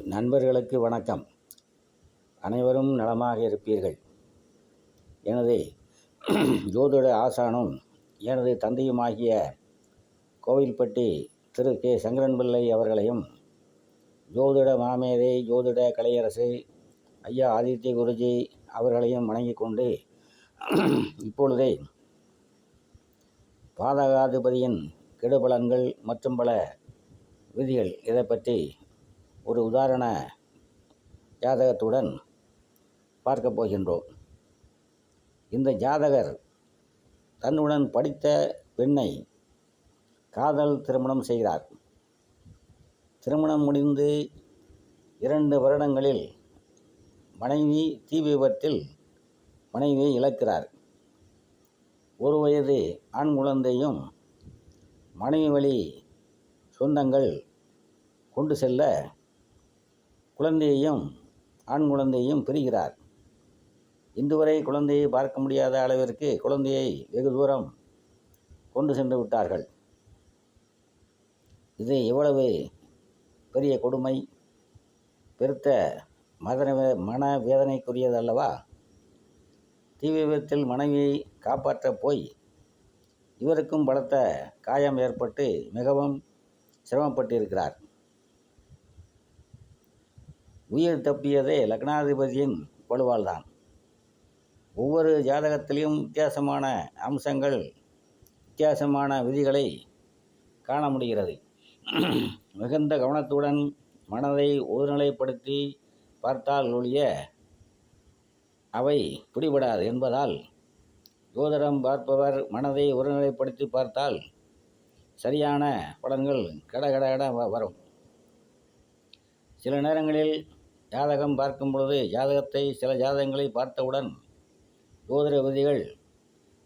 நண்பர்களுக்கு வணக்கம். அனைவரும் நலமாக இருப்பீர்கள். எனது ஜோதிட ஆசானும் எனது தந்தையுமாகிய கோவில்பட்டி திரு கே சங்கரன்பிள்ளை அவர்களையும், ஜோதிட மாமேதை ஜோதிட கலையரசு ஐயா ஆதித்ய குருஜி அவர்களையும் வணங்கிக் கொண்டு, இப்பொழுதே பாதகாதிபதியின் கெடுபலன்கள் மற்றும் பல விதிகள் இதை பற்றி ஒரு உதாரண ஜாதகத்துடன் பார்க்கப் போகின்றோம். இந்த ஜாதகர் தன்னுடன் படித்த பெண்ணை காதல் திருமணம் செய்கிறார். திருமணம் முடிந்து 2 வருடங்களில் மனைவி தீ விபத்தில் மனைவியை இழக்கிறார். 1 வயது ஆண் குழந்தையும் மனைவி வழி சொந்தங்கள் கொண்டு செல்ல ஆண் குழந்தையையும் பிரிகிறார். இன்று வரை குழந்தையை பார்க்க முடியாத அளவிற்கு குழந்தையை வெகு தூரம் கொண்டு சென்று விட்டார்கள். இது எவ்வளவு பெரிய கொடுமை, பெருத்த மன வேதனைக்குரியது அல்லவா? தீ விபத்தில் மனைவியை காப்பாற்றப் போய் இவருக்கும் பலத்த காயம் ஏற்பட்டு மிகவும் சிரமப்பட்டிருக்கிறார். உயிர் தப்பியதே லக்னாதிபதியின் வலுவால்தான். ஒவ்வொரு ஜாதகத்திலும் வித்தியாசமான அம்சங்கள், வித்தியாசமான விதிகளை காண முடிகிறது. மிகுந்த கவனத்துடன் மனதை ஒருநிலைப்படுத்தி பார்த்தால் ஒழிய அவை பிடிபடாது என்பதால், ஜோதிடம் பார்ப்பவர் மனதை ஒருநிலைப்படுத்தி பார்த்தால் சரியான பலன்கள் கட வரும். சில நேரங்களில் ஜாதகம் பார்க்கும் பொழுது சில ஜாதகங்களை பார்த்தவுடன் ஜோதிட விதிகள்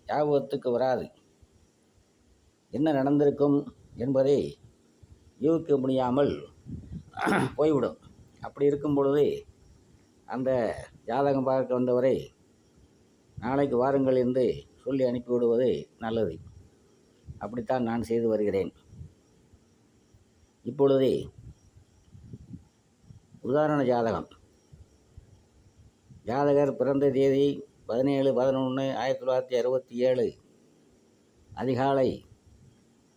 ஞாபகத்துக்கு வராது. என்ன நடந்திருக்கும் என்பதை யூகிக்க முடியாமல் போய்விடும். அப்படி இருக்கும் பொழுது அந்த ஜாதகம் பார்க்க வந்தவரை நாளைக்கு வாருங்கள் என்று சொல்லி அனுப்பிவிடுவது நல்லது. அப்படித்தான் நான் செய்து வருகிறேன். இப்பொழுது உதாரண ஜாதகம். ஜாதகர் பிறந்த தேதி 17/11/1967 அதிகாலை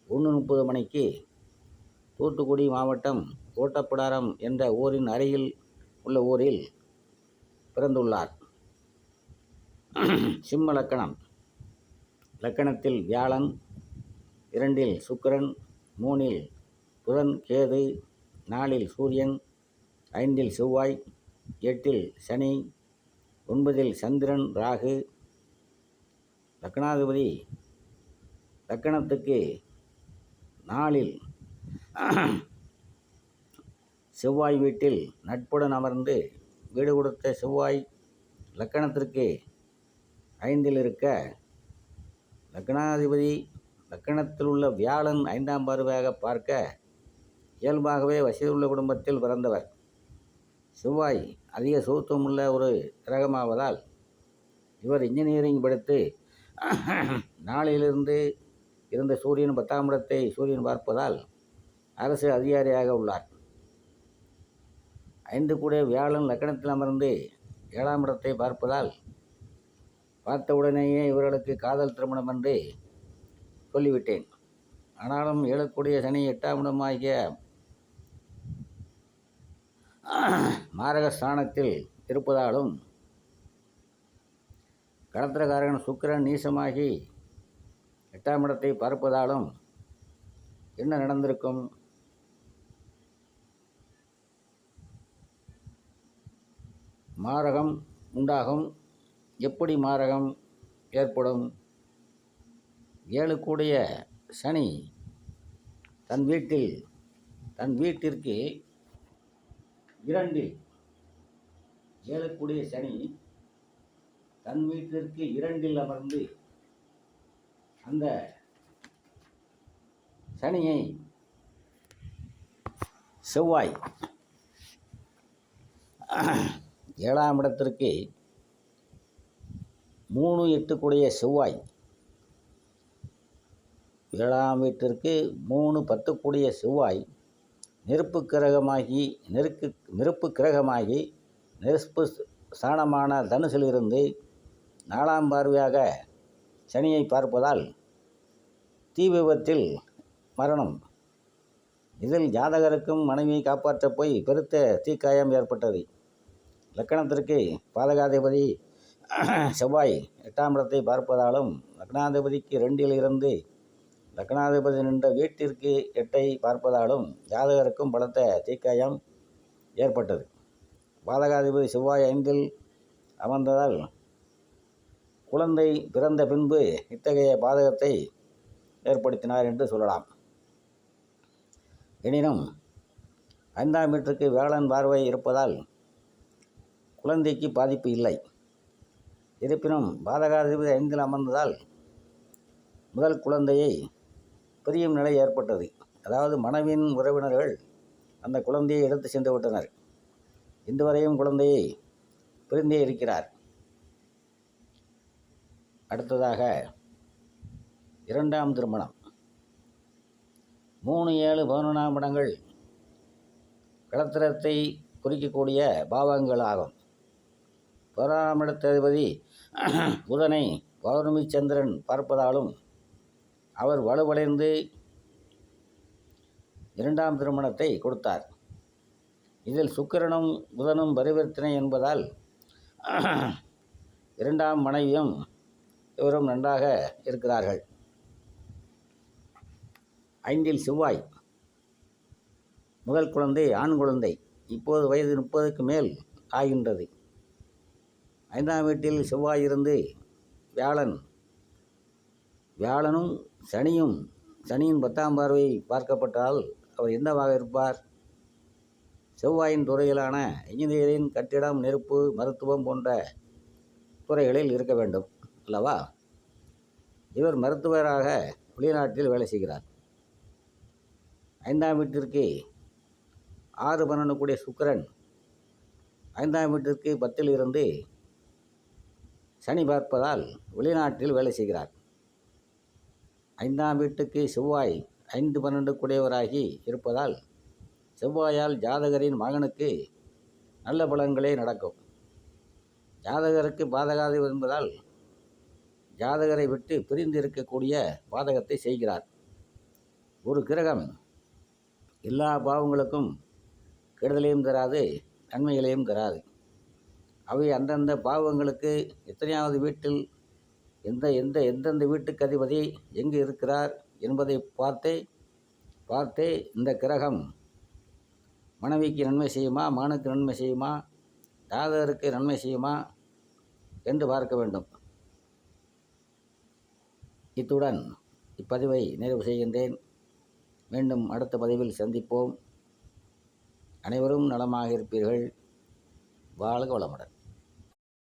1:30 மணிக்கு தூத்துக்குடி மாவட்டம் ஓட்டப்பிடாரம் என்ற ஊரின் அருகில் உள்ள ஊரில் பிறந்துள்ளார். சிம்ம லக்கணம். லக்கணத்தில் வியாழன், 2இல் சுக்கிரன், 3இல் புதன் கேது, 4இல் சூரியன், 5இல் செவ்வாய், 8இல் சனி, 9இல் சந்திரன் ராகு. லக்னாதிபதி லக்கணத்துக்கு 4இல் செவ்வாய் வீட்டில் நட்புடன் அமர்ந்து வீடு கொடுத்த செவ்வாய் லக்கணத்திற்கு 5இல் இருக்க, லக்னாதிபதி லக்கணத்தில் உள்ள வியாழன் 5ஆம் பார்வையாக பார்க்க, இயல்பாகவே வசதியுள்ள குடும்பத்தில் பிறந்தவர். செவ்வாய் அதிக சுத்தமுள்ள ஒரு கிரகமாவதால் இவர் இன்ஜினியரிங் படித்து 4இலிருந்து இருந்த சூரியன் 10ஆம் இடத்தை சூரியன் பார்ப்பதால் அரசு அதிகாரியாக உள்ளார். 5 கூட வியாழன் லக்கணத்தில் அமர்ந்து 7ஆம் இடத்தை பார்ப்பதால் பார்த்தவுடனேயே இவர்களுக்கு காதல் திருமணம் என்று சொல்லிவிட்டேன். ஆனாலும் 7 கூடிய சனி 8ஆம் இடமாகிய மாரகஸ்தானத்தில் இருப்பதாலும், களத்திரக்காரகன் சுக்கிரன் நீசமாகி 8ஆம் இடத்தை பார்ப்பதாலும் என்ன நடந்திருக்கும்? மாரகம் உண்டாகும். எப்படி மாரகம் ஏற்படும்? 7 கூடிய சனி தன் வீட்டிற்கு 2இல் 7 கூடிய சனி தன் வீட்டிற்கு 2இல் அமர்ந்து அந்த சனியை செவ்வாய் 7ஆம் இடத்திற்கு 3-8 கூடிய செவ்வாய் 7ஆம் வீட்டிற்கு 3-10 கூடிய செவ்வாய் நெருப்பு கிரகமாகி நெருப்பு ஸ்தானமான தனுசிலிருந்து 4ஆம் பார்வையாக சனியை பார்ப்பதால் தீ விபத்தில் மரணம். இதில் ஜாதகருக்கும் மனைவியை காப்பாற்றப் போய் பெருத்த தீக்காயம் ஏற்பட்டது. லக்கணத்திற்கு பாதகாதிபதி செவ்வாய் 8ஆம் இடத்தை பார்ப்பதாலும் லக்னாதிபதிக்கு 2இல் இருந்து லக்னாதிபதி நின்ற வீட்டிற்கு 8ஐ பார்ப்பதாலும் ஜாதகருக்கும் பலத்த தீக்காயம் ஏற்பட்டது. பாதகாதிபதி செவ்வாய் 5இல் அமர்ந்ததால் குழந்தை பிறந்த பின்பு இத்தகைய பாதகத்தை ஏற்படுத்தினார் என்று சொல்லலாம். எனினும் 5ஆம் வீட்டிற்கு வியாழன் பார்வை இருப்பதால் குழந்தைக்கு பாதிப்பு இல்லை. இருப்பினும் பாதகாதிபதி 5இல் அமர்ந்ததால் முதல் குழந்தையை பிரியும் நிலை ஏற்பட்டது. அதாவது மனைவியின் உறவினர்கள் அந்த குழந்தையை எடுத்து சென்று விட்டனர். இன்று வரையும் குழந்தையை பிரிந்தே இருக்கிறார். அடுத்ததாக 2ஆம் திருமணம். 3, 7, 11ஆம் இடங்கள் களத்திரத்தை குறிக்கக்கூடிய பாவங்கள் ஆகும். 11ஆம் இடத்ததிபதி புதனை பௌர்ணமி சந்திரன் பார்ப்பதாலும் அவர் வலுவடைந்து 2ஆம் திருமணத்தை கொடுத்தார். இதில் சுக்கிரனும் புதனும் பரிவர்த்தனை என்பதால் 2ஆம் மனைவியும் இவரும் நன்றாக இருக்கிறார்கள். 5இல் செவ்வாய். முதல் குழந்தை ஆண் குழந்தை. இப்போது வயது 30க்கு மேல் ஆகின்றது. 5ஆம் வீட்டில் செவ்வாய் இருந்து வியாழனும் சனியின் 10ஆம் பார்வை பார்க்கப்பட்டால் அவர் என்னவாக இருப்பார்? செவ்வாயின் துறையிலான இன்ஜினியரிங், கட்டிடம், நெருப்பு, மருத்துவம் போன்ற துறைகளில் இருக்க வேண்டும் அல்லவா? இவர் மருத்துவராக வெளிநாட்டில் வேலை செய்கிறார். 5ஆம் வீட்டிற்கு 6, 12 கூடிய சுக்கிரன் 5ஆம் வீட்டிற்கு 10இல் இருந்து சனி பார்ப்பதால் வெளிநாட்டில் வேலை செய்கிறார். 5ஆம் வீட்டுக்கு செவ்வாய் 5, 12 கூடியவராகி இருப்பதால் செவ்வாயால் ஜாதகரின் மகனுக்கு நல்ல பலன்களே நடக்கும். ஜாதகருக்கு பாதகாதிபதி என்பதால் ஜாதகரை விட்டு பிரிந்து இருக்கக்கூடிய பாதகத்தை செய்கிறார். ஒரு கிரகம் எல்லா பாவங்களுக்கும் கெடுதலையும் தராது, நன்மைகளையும் தராது. அவை அந்தந்த பாவங்களுக்கு எத்தனையாவது வீட்டில் எந்தெந்த வீட்டுக்கு அதிபதி எங்கு இருக்கிறார் என்பதை பார்த்தே இந்த கிரகம் மனைவிக்கு நன்மை செய்யுமா, மகனுக்கு நன்மை செய்யுமா, ஜாதகருக்கு நன்மை செய்யுமா என்று பார்க்க வேண்டும். இத்துடன் இப்பதிவை நிறைவு செய்கின்றேன். மீண்டும் அடுத்த பதிவில் சந்திப்போம். அனைவரும் நலமாக இருப்பீர்கள். வாழ்க வளமுடன்.